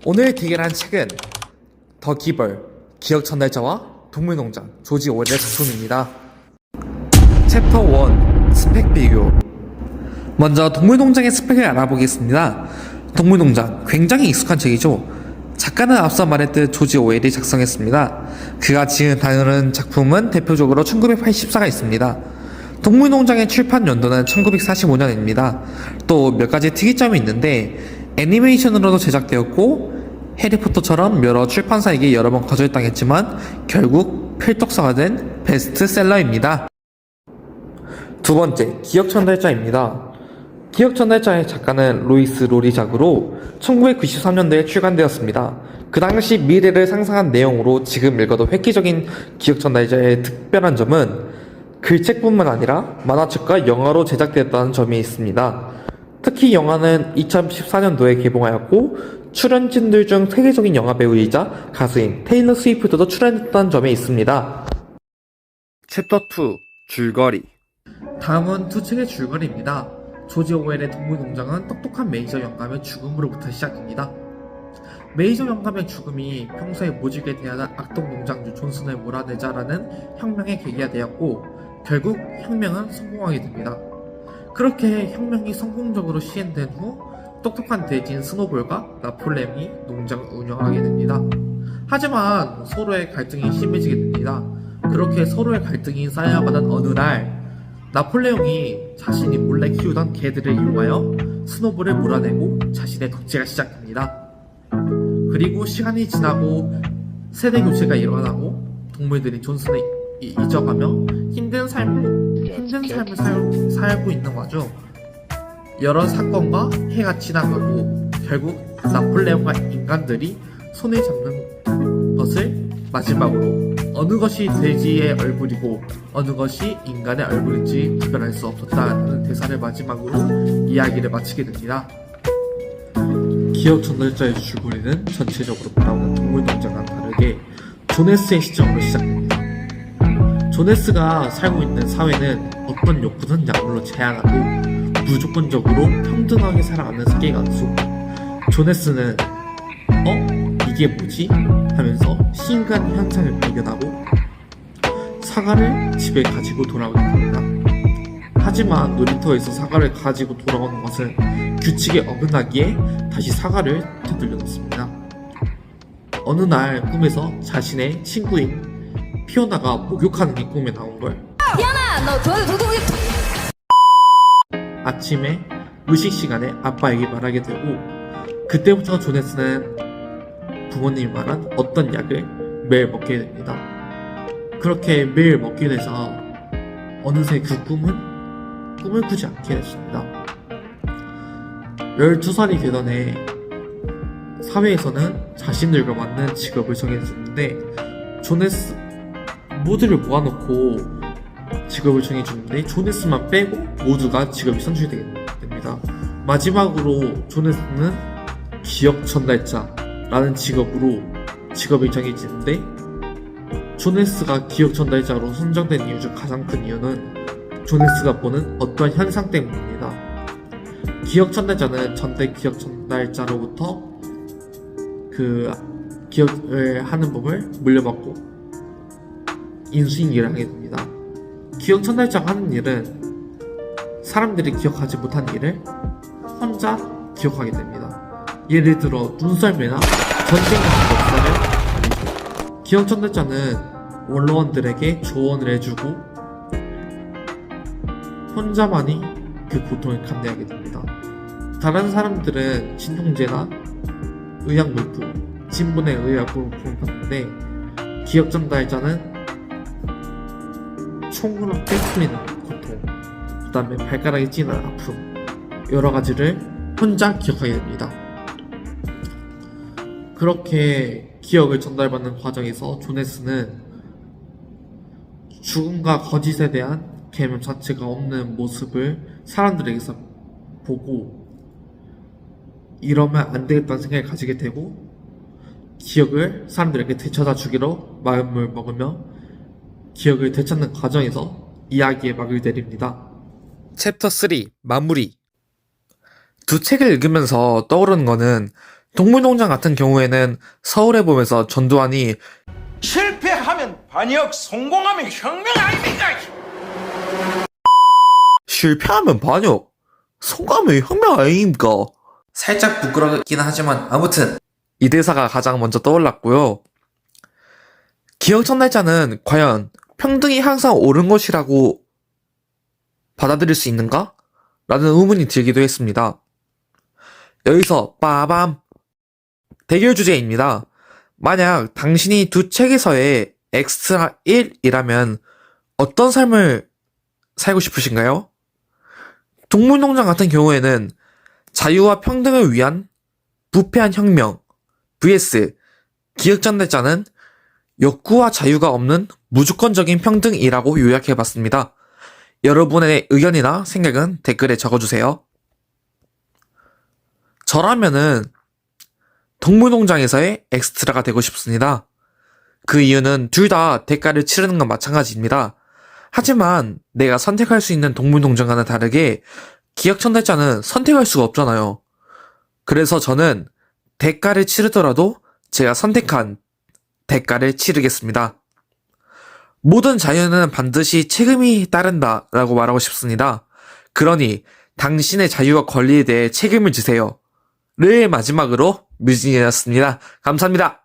오늘 대결한 책은 더 기벌, 기억 전달자와 동물농장, 조지 오웰의 작품입니다. 챕터 1, 스펙 비교. 먼저 동물농장의 스펙을 알아보겠습니다. 동물농장, 굉장히 익숙한 책이죠. 작가는 앞서 말했듯 조지 오웰이 작성했습니다. 그가 지은 다른 작품은 대표적으로 1984가 있습니다. 동물농장의 출판 연도는 1945년입니다. 또 몇 가지 특이점이 있는데 애니메이션으로도 제작되었고 해리포터처럼 여러 출판사에게 여러 번 거절당했지만 결국 필독서가 된 베스트셀러입니다. 두 번째, 기억전달자입니다. 기억전달자의 작가는 로이스 로리작으로 1993년도에 출간되었습니다. 그 당시 미래를 상상한 내용으로 지금 읽어도 획기적인 기억전달자의 특별한 점은 글책뿐만 아니라 만화책과 영화로 제작되었다는 점이 있습니다. 특히 영화는 2014년도에 개봉하였고 출연진들 중 세계적인 영화배우이자 가수인 테일러 스위프트도 출연했다는 점에 있습니다. 챕터 2, 줄거리. 다음은 두 책의 줄거리입니다. 조지 오웰의 동물농장은 똑똑한 메이저 영감의 죽음으로부터 시작됩니다. 메이저 영감의 죽음이 평소에 모질게 대하던 악동 농장주 존슨을 몰아내자라는 혁명의 계기가 되었고 결국 혁명은 성공하게 됩니다. 그렇게 혁명이 성공적으로 시행된 후 똑똑한 돼지인 스노볼과 나폴레옹이 농장을 운영하게 됩니다. 하지만 서로의 갈등이 심해지게 됩니다. 그렇게 서로의 갈등이 쌓여가던 어느 날 나폴레옹이 자신이 몰래 키우던 개들을 이용하여 스노볼을 몰아내고 자신의 독재가 시작됩니다. 그리고 시간이 지나고 세대 교체가 일어나고 동물들이 존슨을 잊어가며 힘든 삶을 살고 있는 와중 여러 사건과 해가 지나가고 결국 나폴레옹과 인간들이 손을 잡는 것을 마지막으로 어느 것이 돼지의 얼굴이고 어느 것이 인간의 얼굴인지 구별할 수 없었다는 대사를 마지막으로 이야기를 마치게 됩니다. 기억 전달자의 줄거리는 전체적으로 바라보는 동물농장과 다르게 조네스의 시점으로 시작됩니다. 조네스가 살고 있는 사회는 어떤 욕구든 약물로 제한하고 무조건적으로 평등하게 살아가는 세계가 속 조네스는 이게 뭐지? 하면서 신기한 현상을 발견하고 사과를 집에 가지고 돌아오게 됩니다. 하지만 놀이터에서 사과를 가지고 돌아오는 것은 규칙에 어긋나기에 다시 사과를 되돌려 놓습니다. 어느 날 꿈에서 자신의 친구인 피오나가 목욕하는 게 꿈에 나온걸. 피오나, 너 도둑. 아침에 의식 시간에 아빠에게 말하게 되고 그때부터 조네스는 부모님이 말한 어떤 약을 매일 먹게 됩니다. 그렇게 매일 먹게 돼서 어느새 그 꿈을 꾸지 않게 됐습니다. 12살이 되던 해 사회에서는 자신들과 맞는 직업을 정해주는데 조네스 모두를 모아놓고 직업을 정해주는데 조네스만 빼고 모두가 직업이 선출되게 됩니다. 마지막으로 조네스는 기억 전달자라는 직업을 정해지는데 조네스가 기억 전달자로 선정된 이유 중 가장 큰 이유는 조네스가 보는 어떤 현상 때문입니다. 기억 전달자는 전대 기억 전달자로부터 그 기억을 하는 법을 물려받고 인수인계를 하게 됩니다. 기억 전달자가 하는 일은 사람들이 기억하지 못한 일을 혼자 기억하게 됩니다. 예를 들어 눈썰매나 전쟁 같은 역사를 기억 전달자는 원로원들에게 조언을 해주고 혼자만이 그 고통을 감내하게 됩니다. 다른 사람들은 진통제나 의약물품, 진분의 의약품을 받는데 기억 전달자는 총으로 꿰뚫리는 고통, 그 다음에 발가락이 찌는 아픔, 여러 가지를 혼자 기억하게 됩니다. 그렇게 기억을 전달받는 과정에서 조네스는 죽음과 거짓에 대한 개념 자체가 없는 모습을 사람들에게서 보고 이러면 안 되겠다는 생각을 가지게 되고 기억을 사람들에게 되찾아 주기로 마음을 먹으며 기억을 되찾는 과정에서 이야기의 막을 내립니다. 챕터 3 마무리. 두 책을 읽으면서 떠오르는 거는 동물농장 같은 경우에는 서울에 보면서 전두환이 실패하면 반역, 성공하면 혁명 아닙니까? 실패하면 반역, 성공하면 혁명 아닙니까? 살짝 부끄럽긴 하지만 아무튼 이 대사가 가장 먼저 떠올랐고요. 기억천날짜는 과연 평등이 항상 옳은 것이라고 받아들일 수 있는가? 라는 의문이 들기도 했습니다. 여기서 빠밤! 대결 주제입니다. 만약 당신이 두 책에서의 엑스트라 1이라면 어떤 삶을 살고 싶으신가요? 동물농장 같은 경우에는 자유와 평등을 위한 부패한 혁명 vs 기억전달자는 욕구와 자유가 없는 무조건적인 평등이라고 요약해봤습니다. 여러분의 의견이나 생각은 댓글에 적어주세요. 저라면은 동물농장에서의 엑스트라가 되고 싶습니다. 그 이유는 둘 다 대가를 치르는 건 마찬가지입니다. 하지만 내가 선택할 수 있는 동물농장과는 다르게 기억전달자는 선택할 수가 없잖아요. 그래서 저는 대가를 치르더라도 제가 선택한 대가를 치르겠습니다. 모든 자유는 반드시 책임이 따른다 라고 말하고 싶습니다. 그러니 당신의 자유와 권리에 대해 책임을 지세요. 를 마지막으로 뮤진이었습니다. 감사합니다.